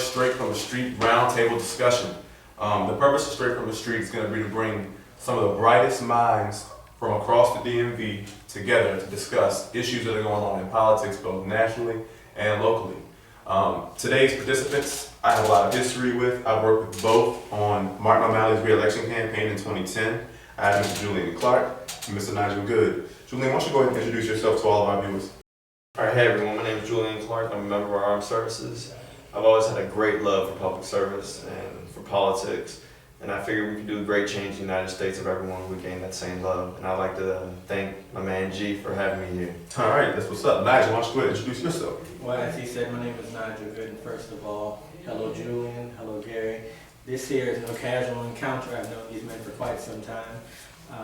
first Straight from the Street roundtable discussion. The purpose of Straight from the Street is going to be to bring some of the brightest minds from across the DMV together to discuss issues that are going on in politics, both nationally and locally. Today's participants, I have a lot of history with. I worked with both on Martin O'Malley's re-election campaign in 2010. I have Mr. Julian Clark and Mr. Nigel Good. Julian, why don't you go ahead and introduce yourself to all of our viewers? All right, hey everyone, my name is Julian Clark. I'm a member of our armed services. I've always had a great love for public service and for politics, and I figured we could do a great change in the United States if everyone would gain that same love. And I'd like to thank my man G for having me here. All right, that's what's up. Nigel, why don't you go ahead and introduce yourself? Well, as he said, my name is Nigel Good, and first of all, hello Julian, hello Gary. This here is no casual encounter. I've known these men for quite some time.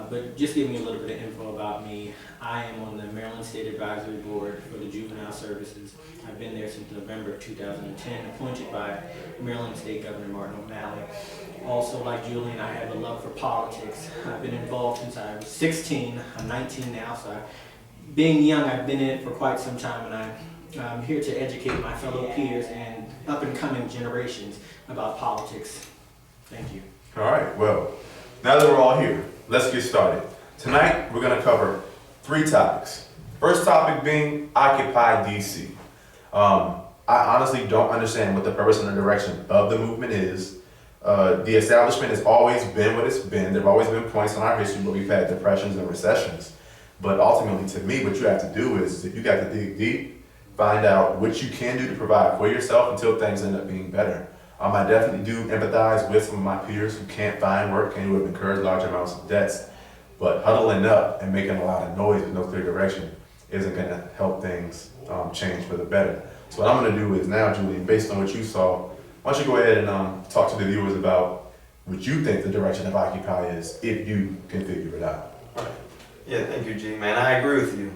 But just giving you a little bit of info about me, I am on the Maryland State Advisory Board for the Juvenile Services. I've been there since November of 2010, appointed by Maryland State Governor Martin O'Malley. Also, like Julian, I have a love for politics. I've been involved since I was 16. I'm 19 now, so being young, I've been in it for quite some time, and I'm here to educate my fellow peers and up-and-coming generations about politics. Thank you. All right, well, now that we're all here, let's get started. Tonight, we're going to cover 3 topics. First topic being Occupy DC. I honestly don't understand what the purpose and the direction of the movement is. The establishment has always been what it's been. There have always been points in our history where we've had depressions and recessions. But ultimately, to me, what you have to do is you got to dig deep, find out what you can do to provide for yourself until things end up being better. I definitely do empathize with some of my peers who can't find work and who have incurred large amounts of debts. But huddling up and making a lot of noise with no clear direction isn't going to help things change for the better. So what I'm going to do is now, Julian, based on what you saw, why don't you go ahead and talk to the viewers about what you think the direction of Occupy is, if you can figure it out. All right. Yeah, thank you, G, man. I agree with you.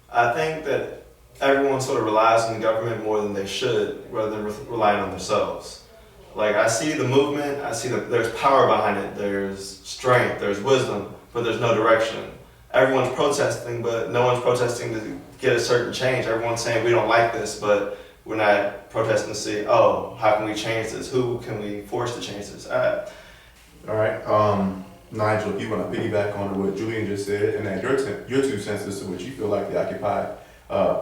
I think that everyone sort of relies on the government more than they should, rather than relying on themselves. Like, I see the movement, I see that there's power behind it, there's strength, there's wisdom, but there's no direction. Everyone's protesting, but no one's protesting to get a certain change. Everyone's saying we don't like this, but we're not protesting to see, oh, how can we change this? Who can we force to change this? All right, Nigel, if you want to piggyback on what Julian just said, and then your 2 cents as to what you feel like the Occupy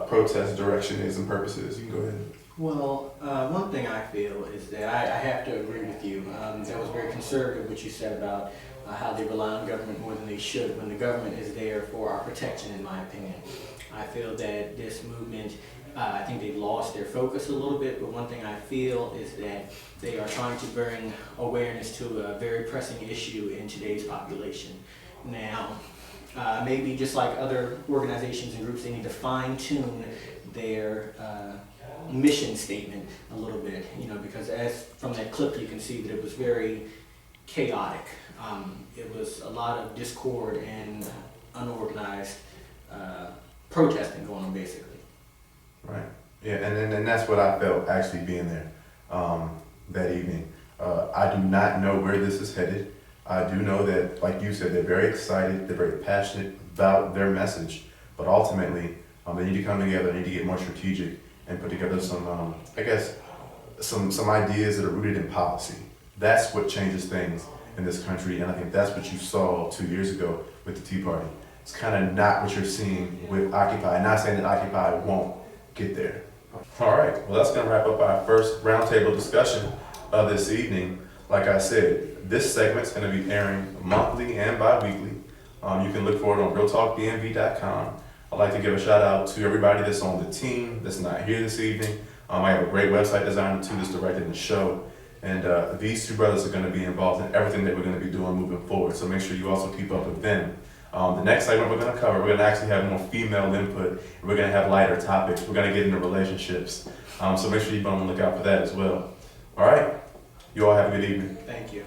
protest direction is and purposes, you can go ahead. Well, one thing I feel is that I have to agree with you. That was very conservative what you said about how they rely on government more than they should when the government is there for our protection, in my opinion. I feel that this movement, I think they've lost their focus a little bit, but one thing I feel is that they are trying to bring awareness to a very pressing issue in today's population. Now, maybe just like other organizations and groups, they need to fine-tune their mission statement a little bit, because as from that clip you can see that it was very chaotic. It was a lot of discord and unorganized protesting going on, basically. Right. Yeah, and that's what I felt actually being there that evening. I do not know where this is headed. I do know that, like you said, they're very excited, they're very passionate about their message, but ultimately they need to come together, they need to get more strategic and put together some, some ideas that are rooted in policy. That's what changes things in this country, and I think that's what you saw 2 years ago with the Tea Party. It's kind of not what you're seeing with Occupy. I'm not saying that Occupy won't get there. All right, well, that's going to wrap up our first roundtable discussion of this evening. Like I said, this segment's going to be airing monthly and bi-weekly. You can look for it on RealTalkDMV.com. I'd like to give a shout out to everybody that's on the team that's not here this evening. I have a great website designer too that's directing the show. And these 2 brothers are going to be involved in everything that we're going to be doing moving forward. So make sure you also keep up with them. The next segment we're going to cover, we're going to actually have more female input. We're going to have lighter topics. We're going to get into relationships. So make sure you be on the lookout for that as well. All right. You all have a good evening. Thank you.